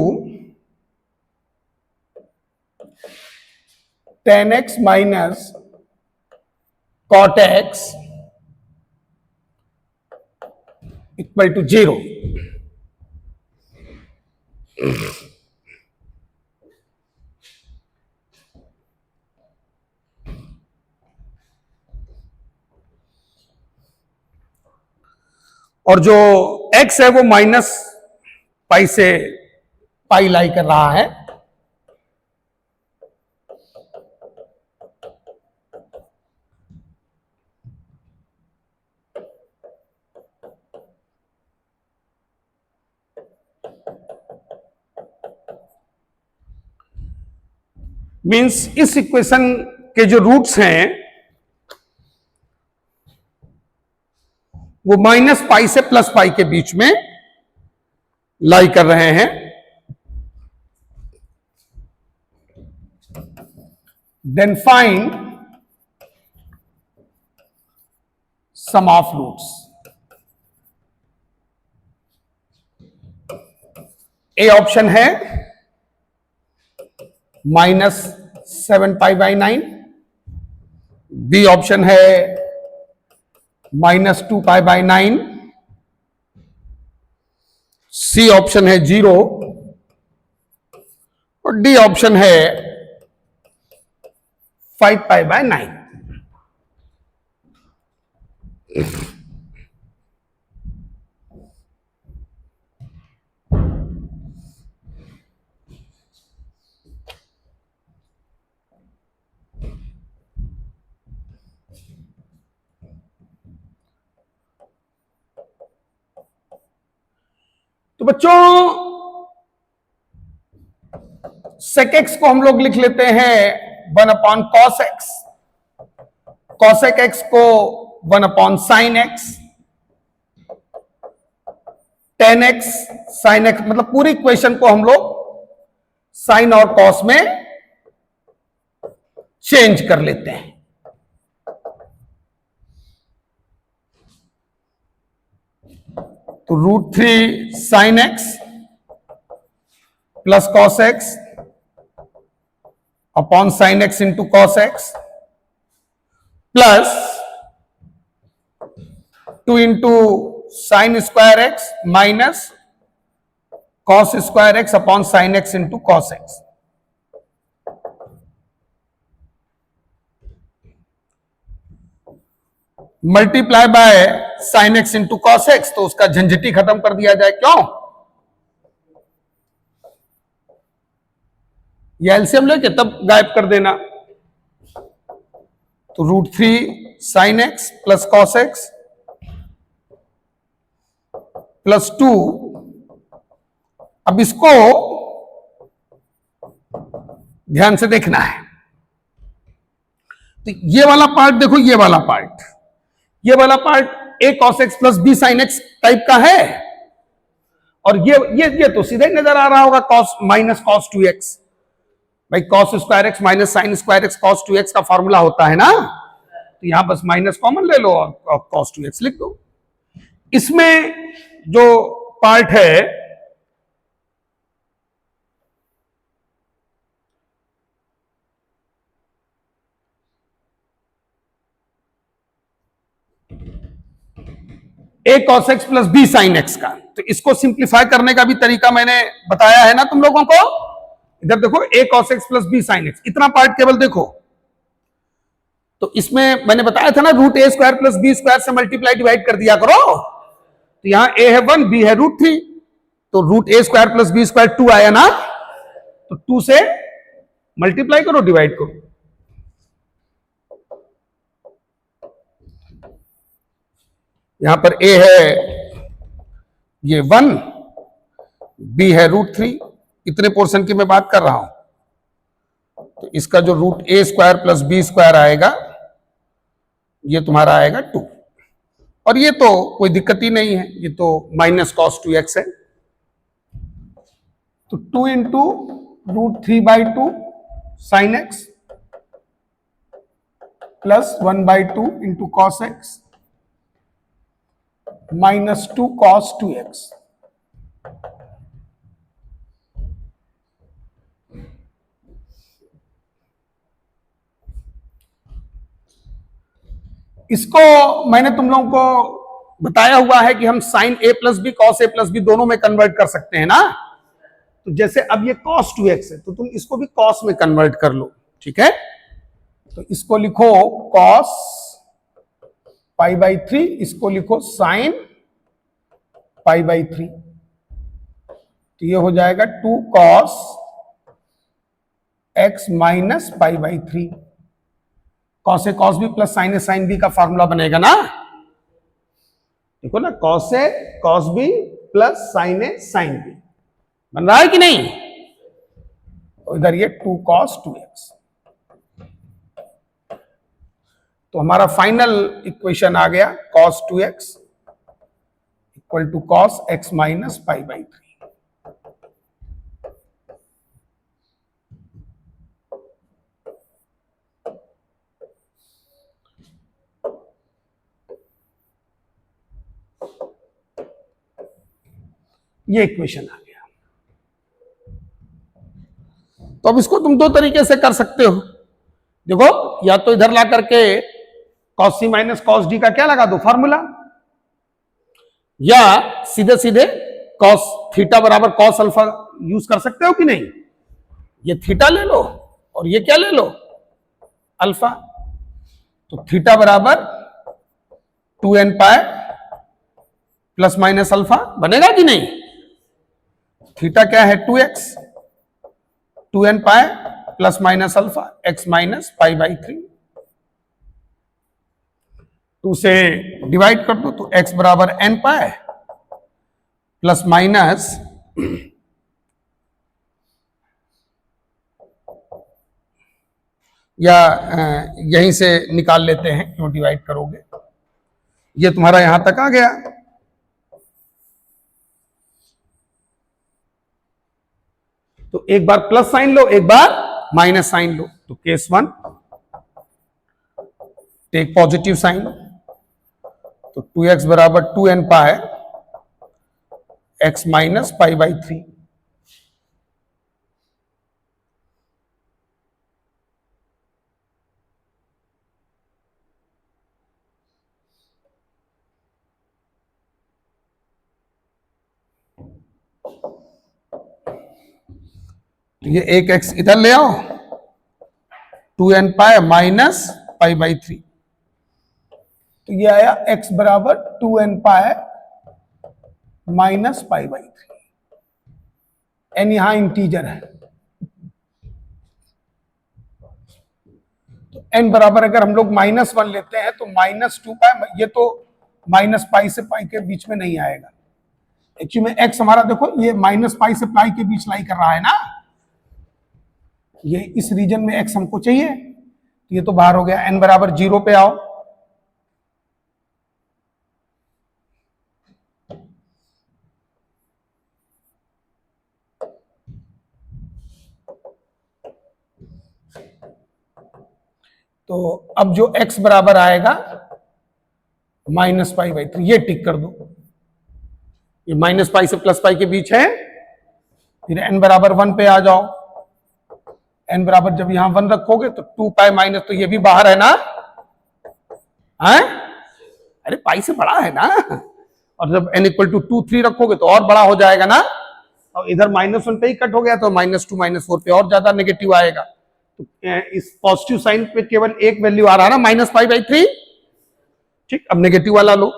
tan x minus cot x equal to 0। और जो x है वो माइनस पाई से पाई लाई कर रहा है, मींस इस इक्वेशन के जो रूट्स हैं वो माइनस पाई से प्लस पाई के बीच में लाई कर रहे हैं। Then find sum of roots. A option है -7 पाई बाई 9, बी ऑप्शन है -2 पाई बाई 9, सी ऑप्शन है 0 और डी ऑप्शन है 5 पाई बाय 9। तो बच्चों सेक एक्स को हम लोग लिख लेते हैं 1/cos x, कॉसेक एक्स को 1/sin x, 10x sin x, मतलब पूरी इक्वेशन को हम लोग साइन और कॉस में चेंज कर लेते हैं। तो √3 sin x plus cos x upon sin x into cos x plus 2 into sign square x minus cos square x upon sine x into cos x। Multiply by sine x into cos x, तो उसका झंझटी खत्म कर दिया जाए। क्यों? ये LCM लेके तब गायब कर देना। तो √3 sine x plus cos x plus 2। अब इसको ध्यान से देखना है। तो ये वाला पार्ट देखो, ये वाला part a cos x plus b sin x type का है, और ये तो सीधे ही नजर आ रहा होगा, cos माइनस cos 2x। भाई cos square x minus sign square x cos 2x का फॉर्मूला होता है ना, तो यहां बस माइनस कॉमन ले लो और cos 2x लिख दो। इसमें जो पार्ट है a cos x plus b sin x का, तो इसको सिंप्लीफाई करने का भी तरीका मैंने बताया है ना तुम लोगों को। इधर देखो a cos x plus b sin x, इतना पार्ट केवल देखो। तो इसमें मैंने बताया था ना, √a square plus b square से मल्टीप्लाई डिवाइड कर दिया करो। तो यहां a है 1, b है √3, तो √a square plus b square 2 आया ना, तो 2 से मल्टीप्लाई करो, डिवाइड करो। यहां पर a है ये 1, b है √3, इतने पोर्शन की मैं बात कर रहा हूं। तो इसका जो √a square plus b square आएगा, ये तुम्हारा आएगा 2, और ये तो कोई दिक्कत ही नहीं है, ये तो माइनस cos 2x है। तो 2 into √3/2 sin x plus 1/2 into cos x minus 2 cos 2x। इसको मैंने तुम लोगों को बताया हुआ है कि हम sine a plus b cos a plus b दोनों में कन्वर्ट कर सकते हैं ना। तो जैसे अब ये cos 2x है, तो तुम इसको भी cos में कन्वर्ट कर लो, ठीक है। तो इसको लिखो cos π/3, इसको लिखो sin π/3। तो ये हो जाएगा 2 cos x minus π/3। cos a cos b plus sin a sin b का फॉर्मूला बनेगा ना। देखो ना, cos a cos b plus sin a sin b बन रहा है कि नहीं। तो इधर ये 2 cos 2x। तो हमारा फाइनल इक्वेशन आ गया cos 2x equal to cos x minus π/3। ये इक्वेशन आ गया। तो अब इसको तुम दो तरीके से कर सकते हो। देखो, या तो इधर ला करके cos c minus cos d का क्या लगा दो फॉर्मूला, या सीधे सीधे cos थीटा बराबर cos अल्फा यूज कर सकते हो कि नहीं। ये थीटा ले लो और ये क्या ले लो, अल्फा। तो थीटा बराबर 2n pi plus minus alpha बनेगा कि नहीं। थीटा क्या है 2x, 2n pi plus minus alpha x minus π/3। 2 से डिवाइड कर दो तो x बराबर n पाई प्लस माइनस या यहीं से निकाल लेते हैं, क्यों डिवाइड करोगे। ये तुम्हारा यहां तक आ गया। तो एक बार प्लस साइन लो, एक बार माइनस साइन लो। तो केस 1 टेक पॉजिटिव साइन, तो 2x बराबर 2n pi x minus pi by 3। तो ये एक x इधर ले आओ, 2n pi minus pi by 3। तो ये आया x बराबर 2n pi minus pi by 3। N यहां इंटीजर है, तो n बराबर अगर हम लोग -1 लेते हैं तो -2 पाई, ये तो माइनस पाई से पाई के बीच में नहीं आएगा। एक्चुअली में x हमारा देखो ये माइनस पाई से पाई के बीच लाई कर रहा है ना, ये इस रीजन में x हमको चाहिए, ये तो बाहर हो गया। n बराबर 0 पे आओ, तो अब जो x बराबर आएगा -पाई/3, ये टिक कर दो, ये -पाई से +पाई के बीच है। फिर n बराबर 1 पे आ जाओ, n बराबर जब यहां 1 रखोगे तो 2 पाई माइनस, तो ये भी बाहर है ना, है? अरे पाई से बड़ा है ना, और जब n इक्वल टू 2 3 रखोगे तो और बड़ा हो जाएगा ना, और इधर -1 पे ही कट हो गया तो -2 -4 पे और ज्यादा नेगेटिव आएगा। तो इस पॉजिटिव साइन पे केवल एक वैल्यू आ रहा है ना, -पाई/3। ठीक, अब नेगेटिव वाला लो,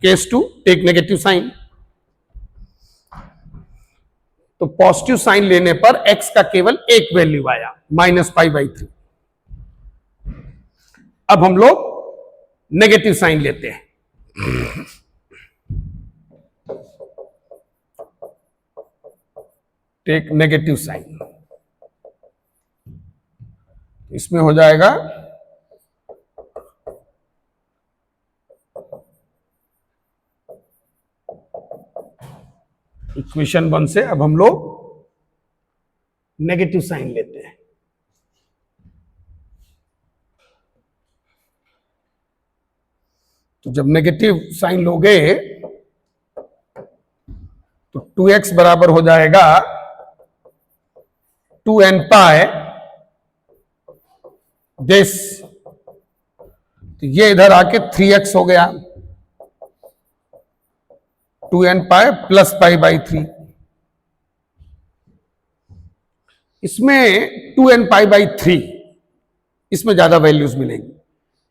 केस 2 टेक नेगेटिव साइन। तो पॉजिटिव साइन लेने पर x का केवल एक वैल्यू आया, -पाई/3। अब हम लोग नेगेटिव साइन लेते हैं। टेक नेगेटिव साइन, इसमें हो जाएगा इक्वेशन 1 से अब हम लोग नेगेटिव साइन लेते हैं। तो जब नेगेटिव साइन लोगे तो 2x बराबर हो जाएगा 2n पाई दिस, तो ये इधर आके 3x हो गया, 2n पाई +पाई/3। इसमें 2n पाई/3, इसमें ज्यादा वैल्यूज मिलेंगी।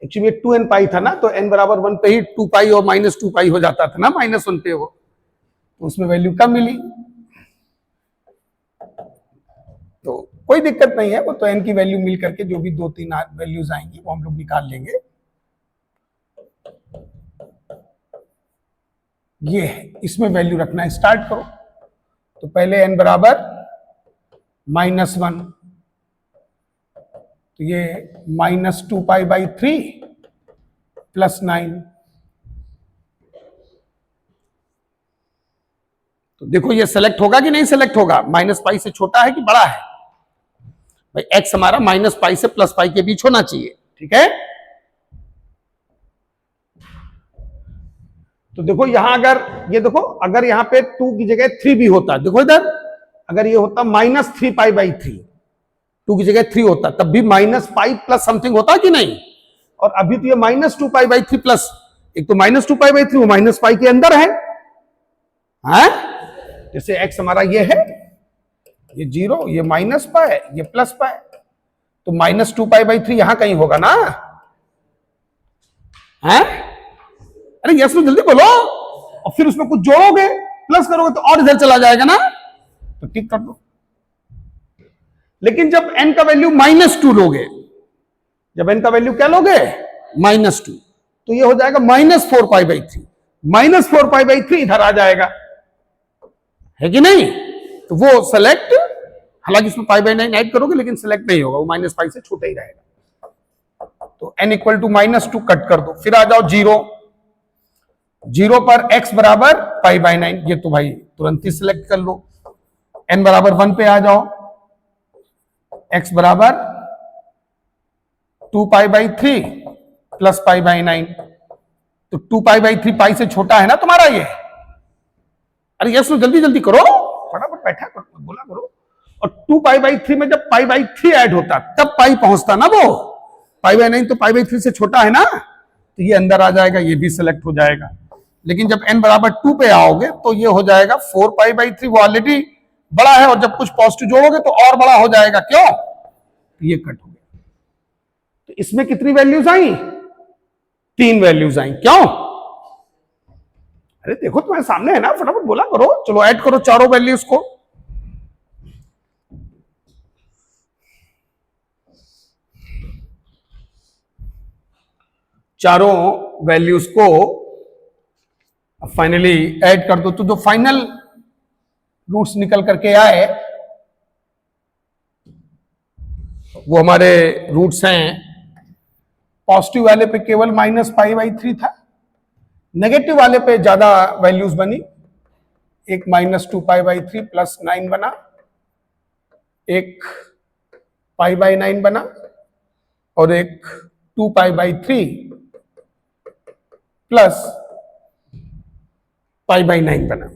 एक्चुअली 2n पाई था ना, तो n बराबर 1 पे ही 2 पाई और -2 पाई हो जाता था ना, -1 पे हो, तो उसमें वैल्यू कम मिली। तो कोई दिक्कत नहीं है, वो तो n की वैल्यू मिल करके जो भी 2-3 वैल्यूज आएंगी वो हम लोग निकाल लेंगे। ये है, इसमें वैल्यू रखना स्टार्ट करो। तो पहले n बराबर -1, तो ये -2 पाई/3 +9। तो देखो ये सेलेक्ट होगा कि नहीं सेलेक्ट होगा, -पाई से छोटा है कि बड़ा है भाई, x हमारा -पाई से +पाई के बीच होना चाहिए। ठीक है, तो देखो यहां अगर ये देखो, अगर यहां पे 2 की जगह 3 भी होता, देखो इधर अगर ये होता -3 पाई/3, 2 की जगह 3 होता, तब भी -पाई प्लस समथिंग होता कि नहीं। और अभी तो ये -2 पाई/3 प्लस, एक तो -2 पाई/3 वो -पाई के अंदर है, जैसे x हमारा ये है, ये 0, ये -पाई, ये +पाई, तो -2 पाई/3 यहां कहीं होगा ना, अरे यस में जल्दी बोलो, और फिर उसमें कुछ जोड़ोगे प्लस करोगे तो और इधर चला जाएगा ना, तो टिक कर दो। लेकिन जब n का वैल्यू -2 लोगे, जब n का वैल्यू क्या लोगे -2, तो ये हो जाएगा -4 पाई/3, -4 पाई/3 इधर आ जाएगा, है कि नहीं। तो वो सेलेक्ट, हालांकि इसमें पाई/9 ऐड करोगे लेकिन सेलेक्ट नहीं होगा, वो -पाई से छोटा ही रहेगा। तो n इक्वल टू -2 कट कर दो, फिर आ जाओ 0 पर x बराबर पाई/9, ये तो भाई तुरंत ही सिलेक्ट कर लो। n बराबर 1 पे आ जाओ, x बराबर 2 pi by 3 plus pi by 9। तो 2 पाई बाई 3 पाई से छोटा है ना तुम्हारा ये। अरे यस, जल्दी जल्दी करो, फटाफट बैठा करो, बोला करो। और 2 पाई बाई 3 में जब पाई बाई 3 ऐड होता तब पाई पहुंचता ना, वो पाई बाई 9 तो पाई बाई 3 से छोटा है ना, तो ये अंदर आ जाएगा, ये भी सिलेक्ट हो जाएगा। लेकिन जब n बराबर 2 पे आओगे तो ये हो जाएगा 4 पाई बाई 3, वो ऑलरेडी बड़ा है, और जब कुछ पॉजिटिव जोड़ोगे तो और बड़ा हो जाएगा। क्यों? तो ये कट हो गया। तो इसमें कितनी वैल्यूज आई? 3 वैल्यूज आई। क्यों? अरे देखो तुम्हारे सामने है ना, फटाफट बोला करो। चलो ऐड करो चारों वैल्यूज को। चारों वैल्यूज को फाइनली ऐड कर दो, तो जो फाइनल रूट्स निकल करके आए वो हमारे रूट्स हैं, पॉजिटिव वाले पे केवल माइनस पाई बाई 3 था, नेगेटिव वाले पे ज्यादा वैल्यूज बनी। एक माइनस 2 पाई बाई 3 प्लस 9 बना, एक पाई बाई 9 बना, और एक 2 pi by 3 plus pi by 9 बना।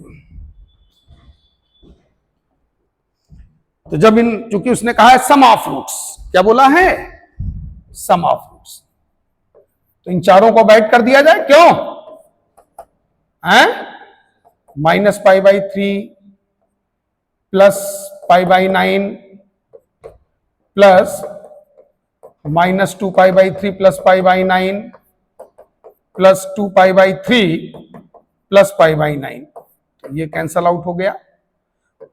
तो जब चूंकि उसने कहा है सम ऑफ रूट्स, क्या बोला है? सम ऑफ रूट्स, तो इन चारों को ऐड कर दिया जाए। क्यों? Minus pi by 3 plus pi by 9 plus minus 2 pi by 3 plus pi by 9 plus 2 pi by 3 plus pi by 9, तो ये कैंसल आउट हो गया।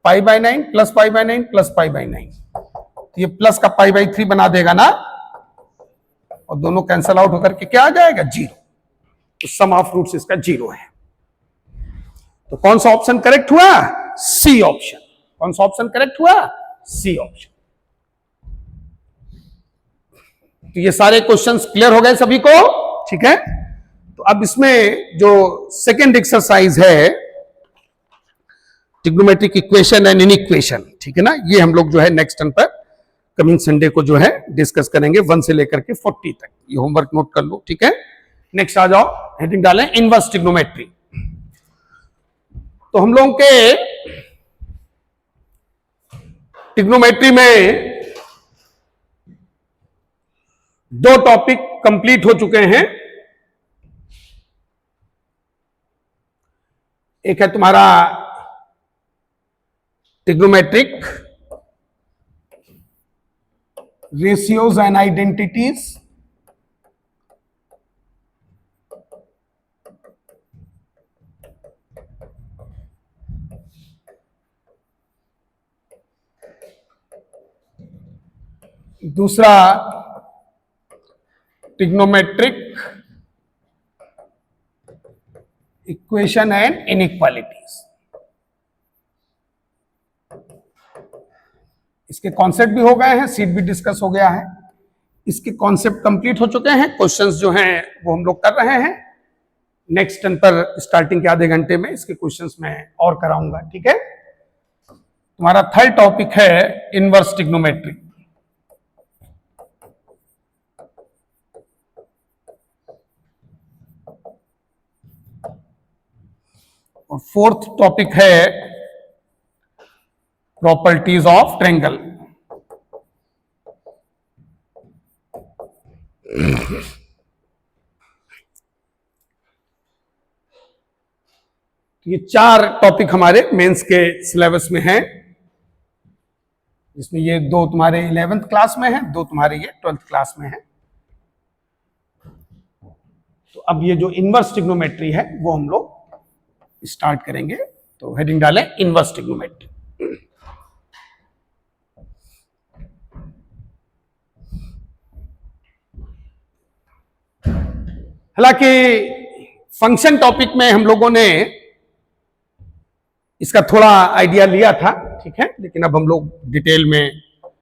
Pi by 9 plus pi by 9 plus pi by 9, तो ये प्लस का पाई बाई 3 बना देगा ना, और दोनों कैंसल आउट होकर के क्या आ जाएगा? 0। तो सम ऑफ रूट्स इसका 0 है। तो कौन सा ऑप्शन करेक्ट हुआ? C option. कौन सा ऑप्शन करेक्ट हुआ? C option. तो ये सारे क्वेश्चंस क्लियर हो गए सभी को? ठीक है। तो अब इसमें जो सेकेंड एक्सरसाइज है, ट्रिग्नोमेट्रिक इक्वेशन एंड इनइक्वेशन, ठीक है ना, ये हम लोग जो है नेक्स्ट टर्न पर कमिंग संडे को जो है डिस्कस करेंगे 1 से लेकर के 40 तक। ये होमवर्क नोट कर लो, ठीक है। नेक्स्ट आ जाओ, हेडिंग डालें इनवर्स ट्रिग्नोमेट्री। तो हम लोगों के ट्रिग्नोमेट्री में 2 टॉपिक कंप्लीट हो चुके हैं। एक है तुम्हारा ट्रिग्नोमेट्रिक रेशियोज एंड आइडेंटिटीज, दूसरा ट्रिग्नोमेट्रिक इक्वेशन एंड इनइक्वालिटीज। इसके कॉन्सेप्ट भी हो गए हैं, सीट भी डिस्कस हो गया है, इसके कॉन्सेप्ट कंप्लीट हो चुके हैं। क्वेश्चंस जो हैं वो हम लोग कर रहे हैं। नेक्स्ट टर्न पर स्टार्टिंग के आधे घंटे में इसके क्वेश्चंस मैं और कराऊंगा, ठीक है। तुम्हारा थर्ड टॉपिक है इनवर्स ट्रिग्नोमेट्री। और फोर्थ टॉपिक है प्रॉपर्टीज ऑफ ट्रायंगल। ये 4 टॉपिक हमारे मेंस के सिलेबस में हैं, जिसमें ये 2 तुम्हारे 11th क्लास में है, 2 तुम्हारे ये 12th क्लास में है। तो अब ये जो इनवर्स ट्रिग्नोमेट्री है वो हम लोग स्टार्ट करेंगे। तो हेडिंग डालें इनवर्स ट्रिग्नोमेट्री। हालांकि फंक्शन टॉपिक में हम लोगों ने इसका थोड़ा आइडिया लिया था, ठीक है, लेकिन अब हम लोग डिटेल में